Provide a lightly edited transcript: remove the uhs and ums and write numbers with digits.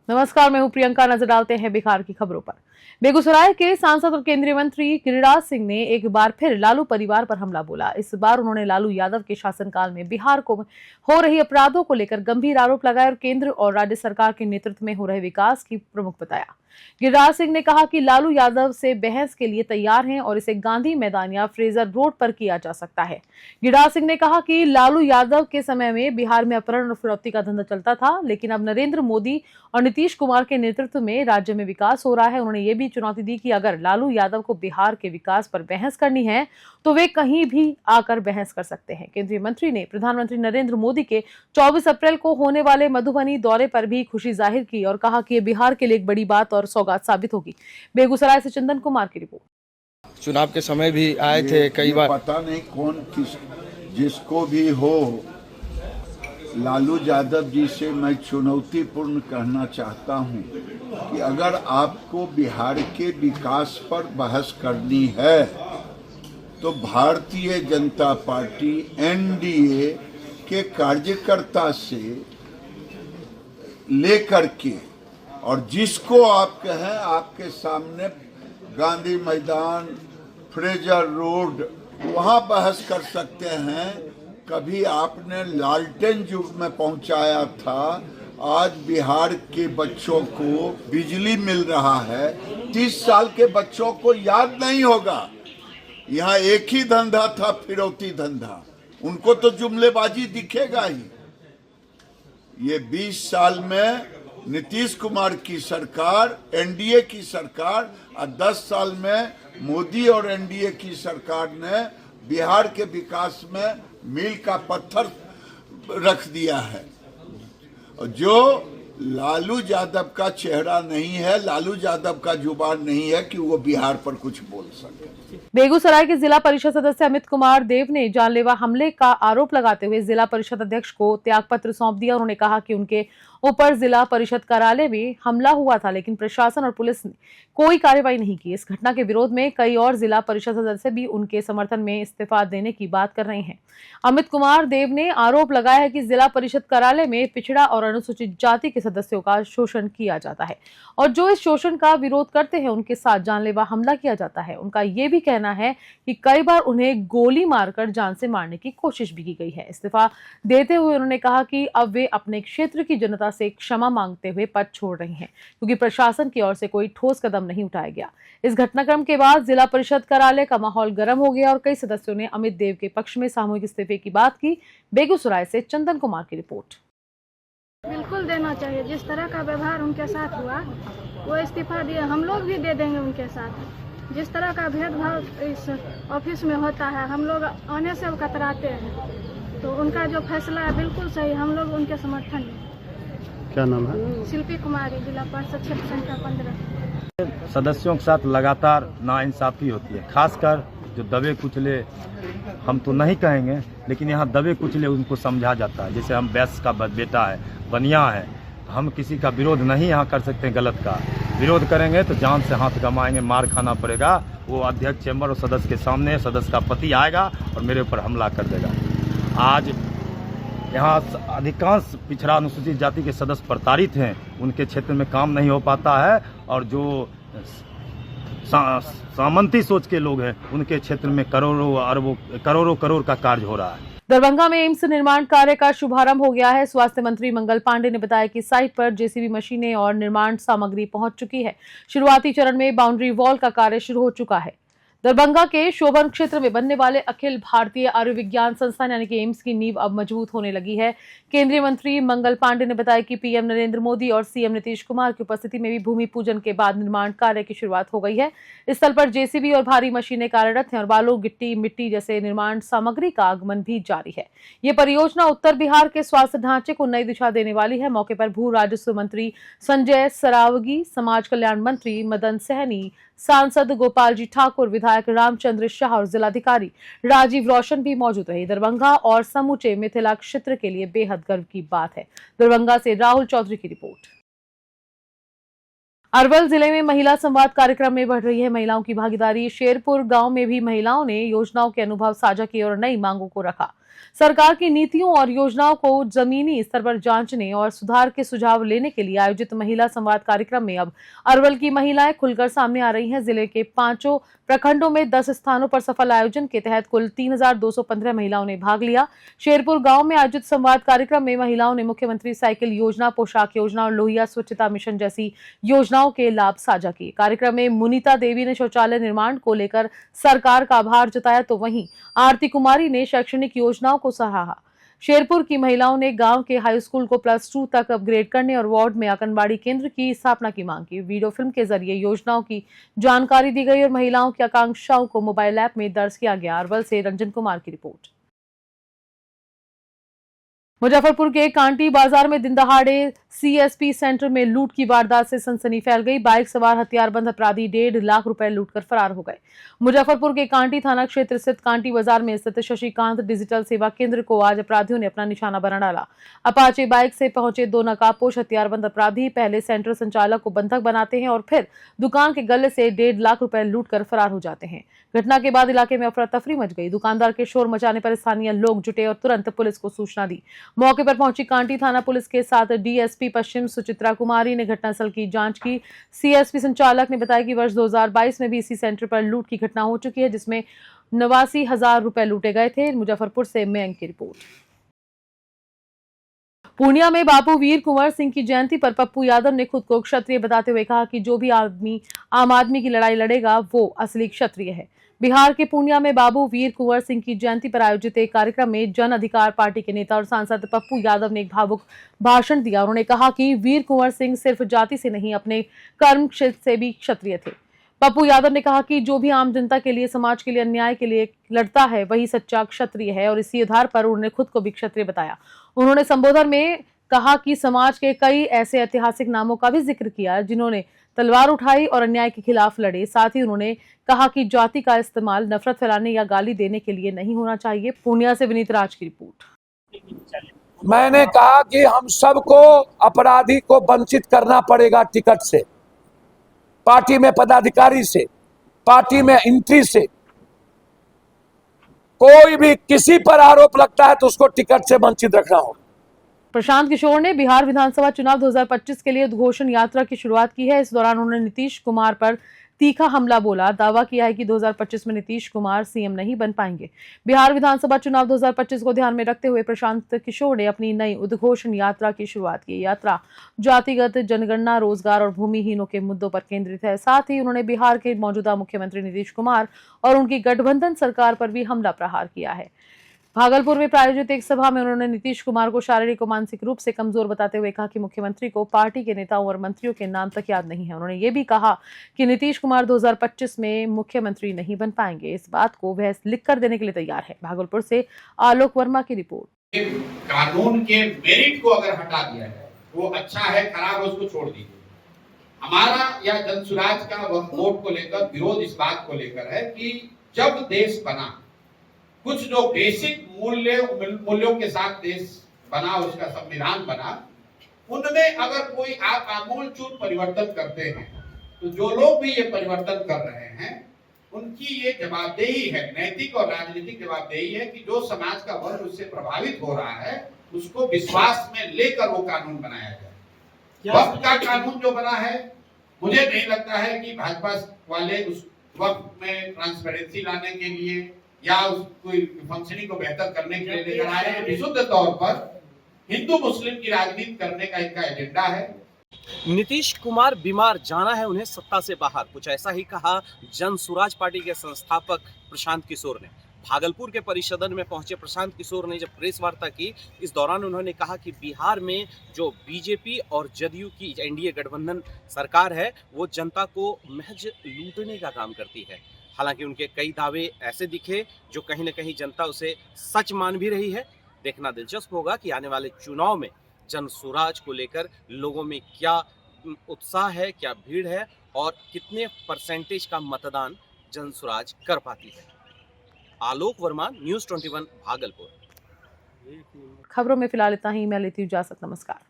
नमस्कार, मैं हूं प्रियंका। नजर डालते हैं बिहार की खबरों पर। बेगूसराय के सांसद और केंद्रीय मंत्री गिरिराज सिंह ने एक बार फिर लालू परिवार पर हमला बोला। इस बार उन्होंने लालू यादव के शासनकाल में बिहार को हो रही अपराधों को लेकर गंभीर आरोप लगाए और केंद्र और राज्य सरकार के नेतृत्व में हो रहे विकास की प्रमुख बताया। गिरिराज सिंह ने कहा कि लालू यादव से बहस के लिए तैयार हैं और इसे गांधी मैदान या फ्रेजर रोड पर किया जा सकता है। गिरिराज सिंह ने कहा कि लालू यादव के समय में बिहार में अपहरण और फिरौती का धंधा चलता था, लेकिन अब नरेंद्र मोदी और नीतीश कुमार के नेतृत्व में राज्य में विकास हो रहा है। उन्होंने ये भी चुनौती दी कि अगर लालू यादव को बिहार के विकास पर बहस करनी है तो वे कहीं भी आकर बहस कर सकते हैं। केंद्रीय मंत्री ने प्रधानमंत्री नरेंद्र मोदी के 24 अप्रैल को होने वाले मधुबनी दौरे पर भी खुशी जाहिर की और कहा कि ये बिहार के लिए एक बड़ी बात और सौगात साबित होगी। बेगूसराय से चंदन कुमार की रिपोर्ट। चुनाव के समय भी आए थे कई बार। पता नहीं कौन जिसको भी हो, लालू यादव जी से मैं चुनौतीपूर्ण कहना चाहता हूं कि अगर आपको बिहार के विकास पर बहस करनी है तो भारतीय जनता पार्टी एनडीए के कार्यकर्ता से लेकर के और जिसको आप कहें, आपके सामने गांधी मैदान, फ्रेजर रोड, वहां बहस कर सकते हैं। कभी आपने लालटेन युग में पहुंचाया था, आज बिहार के बच्चों को बिजली मिल रहा है। 30 साल के बच्चों को याद नहीं होगा। यहाँ एक ही धंधा था, फिरौती धंधा। उनको तो जुमलेबाजी दिखेगा ही। ये 20 साल में नीतीश कुमार की सरकार, एनडीए की सरकार, और 10 साल में मोदी और एनडीए की सरकार ने बिहार के विकास में मील का पत्थर रख दिया है। जो लालू यादव का चेहरा नहीं है, लालू यादव का जुबान नहीं है कि वो बिहार पर कुछ बोल सके। बेगूसराय के जिला परिषद सदस्य अमित कुमार देव ने जानलेवा हमले का आरोप लगाते हुए जिला परिषद अध्यक्ष को त्यागपत्र सौंप दिया। उन्होंने कहा कि उनके ऊपर जिला परिषद कार्यालय में हमला हुआ था, लेकिन प्रशासन और पुलिस ने कोई कार्रवाई नहीं की। इस घटना के विरोध में कई और जिला परिषद सदस्य भी उनके समर्थन में इस्तीफा देने की बात कर रहे हैं। अमित कुमार देव ने आरोप लगाया है कि जिला परिषद कार्यालय में पिछड़ा और अनुसूचित जाति के सदस्यों का शोषण किया जाता है और जो इस शोषण का विरोध करते हैं उनके साथ जानलेवा हमला किया जाता है। उनका ये भी कहना है कि कई बार उन्हें गोली मारकर जान से मारने की कोशिश भी की गई है। इस्तीफा देते हुए उन्होंने कहा कि अब वे अपने क्षेत्र की जनता से क्षमा मांगते हुए पद छोड़ रही हैं, क्योंकि प्रशासन की ओर से कोई ठोस कदम नहीं उठाया गया। इस घटनाक्रम के बाद जिला परिषद कार्यालय का माहौल गर्म हो गया और कई सदस्यों ने अमित देव के पक्ष में सामूहिक इस्तीफे की बात की। बेगूसराय से चंदन कुमार की रिपोर्ट। बिल्कुल देना चाहिए। जिस तरह का व्यवहार उनके साथ हुआ, वो इस्तीफा दिए, हम लोग भी दे देंगे उनके साथ। जिस तरह का भेदभाव इस ऑफिस में होता है, हम लोग आने से कतराते हैं। तो उनका जो फैसला है बिल्कुल सही, हम लोग उनके समर्थन में। क्या नाम है? शिल्पी कुमारी, जिला परिषद क्षेत्र संख्या 15। सदस्यों के साथ लगातार नाइंसाफी होती है, खासकर जो दबे कुचले, हम तो नहीं कहेंगे, लेकिन यहाँ दबे कुचले उनको समझा जाता है। जैसे हम वैश्य का बेटा है, बनिया है, तो हम किसी का विरोध नहीं यहाँ कर सकते। गलत का विरोध करेंगे तो जान से हाथ गंवाएंगे, मार खाना पड़ेगा। वो अध्यक्ष चैम्बर और सदस्य के सामने सदस्य का पति आएगा और मेरे ऊपर हमला कर देगा। आज यहाँ अधिकांश पिछड़ा अनुसूचित जाति के सदस्य प्रताड़ित हैं, उनके क्षेत्र में काम नहीं हो पाता है, और जो सामंती सोच के लोग हैं उनके क्षेत्र में करोड़ों अरबों करोड़ का कार्य हो रहा है। दरभंगा में एम्स निर्माण कार्य का शुभारंभ हो गया है। स्वास्थ्य मंत्री मंगल पांडे ने बताया कि साइट पर जेसीबी मशीनें और निर्माण सामग्री पहुंच चुकी है। शुरुआती चरण में बाउंड्री वॉल का कार्य शुरू हो चुका है। दरभंगा के शोभन क्षेत्र में बनने वाले अखिल भारतीय आयुर्विज्ञान संस्थान यानी कि एम्स की नींव अब मजबूत होने लगी है। केंद्रीय मंत्री मंगल पांडे ने बताया कि पीएम नरेंद्र मोदी और सीएम नीतीश कुमार की उपस्थिति में भी भूमि पूजन के बाद निर्माण कार्य की शुरुआत हो गई है। इस स्थल पर जेसीबी और भारी मशीनें कार्यरत हैं और बालू, गिट्टी, मिट्टी जैसे निर्माण सामग्री का आगमन भी जारी है। ये परियोजना उत्तर बिहार के स्वास्थ्य ढांचे को नई दिशा देने वाली है। मौके पर भू राजस्व मंत्री संजय सरावगी, समाज कल्याण मंत्री मदन सहनी, सांसद गोपाल जी ठाकुर, विधायक रामचंद्र शाह और जिलाधिकारी राजीव रोशन भी मौजूद रहे। दरभंगा और समूचे मिथिला क्षेत्र के लिए बेहद गर्व की बात है। दरभंगा से राहुल चौधरी की रिपोर्ट। अरवल जिले में महिला संवाद कार्यक्रम में बढ़ रही है महिलाओं की भागीदारी। शेरपुर गांव में भी महिलाओं ने योजनाओं के अनुभव साझा किए और नई मांगों को रखा। सरकार की नीतियों और योजनाओं को जमीनी स्तर पर जांचने और सुधार के सुझाव लेने के लिए आयोजित महिला संवाद कार्यक्रम में अब अरवल की महिलाएं खुलकर सामने आ रही हैं। जिले के 5 प्रखंडों में 10 स्थानों पर सफल आयोजन के तहत कुल 3215 महिलाओं ने भाग लिया। शेरपुर गांव में आयोजित संवाद कार्यक्रम में महिलाओं ने मुख्यमंत्री साइकिल योजना, पोशाक योजना और लोहिया स्वच्छता मिशन जैसी योजनाओं के लाभ साझा किए। कार्यक्रम में मुनीता देवी ने शौचालय निर्माण को लेकर सरकार का आभार जताया, तो वहीं आरती कुमारी ने शैक्षणिक योजनाओं को सराहा। शेरपुर की महिलाओं ने गांव के हाई स्कूल को +2 तक अपग्रेड करने और वार्ड में आंगनबाड़ी केंद्र की स्थापना की मांग की। वीडियो फिल्म के जरिए योजनाओं की जानकारी दी गई और महिलाओं की आकांक्षाओं को मोबाइल ऐप में दर्ज किया गया। अरवल से रंजन कुमार की रिपोर्ट। मुजफ्फरपुर के कांटी बाजार में दिन दहाड़े सीएसपी सेंटर में लूट की वारदात से सनसनी फैल गई। बाइक सवार हथियारबंद अपराधी 1.5 लाख रुपए लूटकर फरार हो गए। मुजफ्फरपुर के कांटी थाना क्षेत्र स्थित कांटी बाजार में स्थित शशिकांत डिजिटल सेवा केंद्र को आज अपराधियों ने अपना निशाना बना डाला। अपाचे बाइक से पहुंचे 2 नकाबपोश हथियारबंद अपराधी पहले सेंटर संचालक को बंधक बनाते हैं और फिर दुकान के गले से 1.5 लाख रुपए लूटकर फरार हो जाते हैं। घटना के बाद इलाके में अफरा तफरी मच गई। दुकानदार के शोर मचाने पर स्थानीय लोग जुटे और तुरंत पुलिस को सूचना दी। मौके पर पहुंची कांटी थाना पुलिस के साथ डीएसपी पश्चिम सुचित्रा कुमारी ने घटनास्थल की जांच की। सीएसपी संचालक ने बताया कि वर्ष 2022 में भी इसी सेंटर पर लूट की घटना हो चुकी है, जिसमें 89,000 रुपए लूटे गए थे। मुजफ्फरपुर से मयंक की रिपोर्ट। पूर्णिया में बापू वीर कुंवर सिंह की जयंती पर पप्पू यादव ने खुद को क्षत्रिय बताते हुए कहा कि जो भी आदमी आम आदमी की लड़ाई लड़ेगा वो असली क्षत्रिय है। बिहार के पूर्णिया में बाबू वीर कुंवर सिंह की जयंती पर आयोजित एक कार्यक्रम में जन अधिकार पार्टी के नेता और सांसद पप्पू यादव ने एक भावुक भाषण दिया। उन्होंने कहा कि वीर कुंवर सिंह सिर्फ जाति से नहीं, अपने कर्म क्षेत्र से भी क्षत्रिय थे। पप्पू यादव ने कहा कि जो भी आम जनता के लिए, समाज के लिए, अन्याय के लिए लड़ता है वही सच्चा क्षत्रिय है और इसी आधार पर उन्होंने खुद को भी क्षत्रिय बताया। उन्होंने संबोधन में कहा कि समाज के कई ऐसे ऐतिहासिक नामों का भी जिक्र किया जिन्होंने तलवार उठाई और अन्याय के खिलाफ लड़े। साथ ही उन्होंने कहा कि जाति का इस्तेमाल नफरत फैलाने या गाली देने के लिए नहीं होना चाहिए। पूर्णिया से विनीत राज की रिपोर्ट। मैंने कहा कि हम सबको अपराधी को वंचित करना पड़ेगा टिकट से, पार्टी में पदाधिकारी से, पार्टी में एंट्री से। कोई भी किसी पर आरोप लगता है तो उसको टिकट से वंचित रखना होगा। प्रशांत किशोर ने बिहार विधानसभा चुनाव 2025 के लिए उद्घोषण यात्रा की शुरुआत की है। इस दौरान उन्होंने नीतीश कुमार पर तीखा हमला बोला। दावा किया है कि 2025 में नीतीश कुमार सीएम नहीं बन पाएंगे। बिहार विधानसभा चुनाव 2025 को ध्यान में रखते हुए प्रशांत किशोर ने अपनी नई उद्घोषण यात्रा की शुरुआत की। यात्रा जातिगत जनगणना, रोजगार और भूमिहीनों के मुद्दों पर केंद्रित है। साथ ही उन्होंने बिहार के मौजूदा मुख्यमंत्री नीतीश कुमार और उनकी गठबंधन सरकार पर भी हमला प्रहार किया है। भागलपुर में प्रायोजित एक सभा में उन्होंने नीतीश कुमार को शारीरिक और मानसिक रूप से कमजोर बताते हुए कहा कि मुख्यमंत्री को पार्टी के नेताओं और मंत्रियों के नाम तक याद नहीं है। उन्होंने ये भी कहा कि नीतीश कुमार 2025 में मुख्यमंत्री नहीं बन पाएंगे। इस बात को वह लिख कर देने के लिए तैयार है। भागलपुर से आलोक वर्मा की रिपोर्ट। कानून के मेरिट को अगर हटा दिया है, वो अच्छा है खराब है उसको छोड़ दीजिए। हमारा या जनसुराज का वक्फ बोर्ड को लेकर विरोध इस बात को लेकर है कि जब देश बना, कुछ जो बेसिक मूल्यों के साथ देश बना, उसका संविधान बना, उनमें अगर कोई आप आमूलचूल परिवर्तन करते हैं तो जो लोग भी ये परिवर्तन कर रहे हैं उनकी ये जवाबदेही है, नैतिक और राजनीतिक जवाबदेही है कि जो समाज का वर्ग उससे प्रभावित हो रहा है उसको विश्वास में लेकर वो कानून बनाया जाए। वक्त का कानून जो बना है, मुझे नहीं लगता है कि भाजपा वाले उस वक्त में ट्रांसपेरेंसी लाने के लिए या उस कोई फंक्शनिंग को बेहतर करने के लिए लेकर आए हैं। विशुद्ध तौर पर हिंदू मुस्लिम की राजनीति करने का इनका एजेंडा है। नीतीश कुमार बीमार, जाना है उन्हें सत्ता से बाहर, कुछ ऐसा ही कहा जनसुराज पार्टी के संस्थापक प्रशांत किशोर ने। भागलपुर के परिसदन में पहुंचे प्रशांत किशोर ने जब प्रेस वार्ता की, इस दौरान उन्होंने कहा कि बिहार में जो बीजेपी और जदयू की एनडीए गठबंधन सरकार है वो जनता को महज लूटने का काम करती है। हालांकि उनके कई दावे ऐसे दिखे जो कहीं न कहीं जनता उसे सच मान भी रही है। देखना दिलचस्प होगा कि आने वाले चुनाव में जनसुराज को लेकर लोगों में क्या उत्साह है, क्या भीड़ है और कितने परसेंटेज का मतदान जनसुराज कर पाती है। आलोक वर्मा, न्यूज़ 21 भागलपुर। खबरों में फिलहाल इतना ही। मैं लेती हूँ इजाजत। नमस्कार।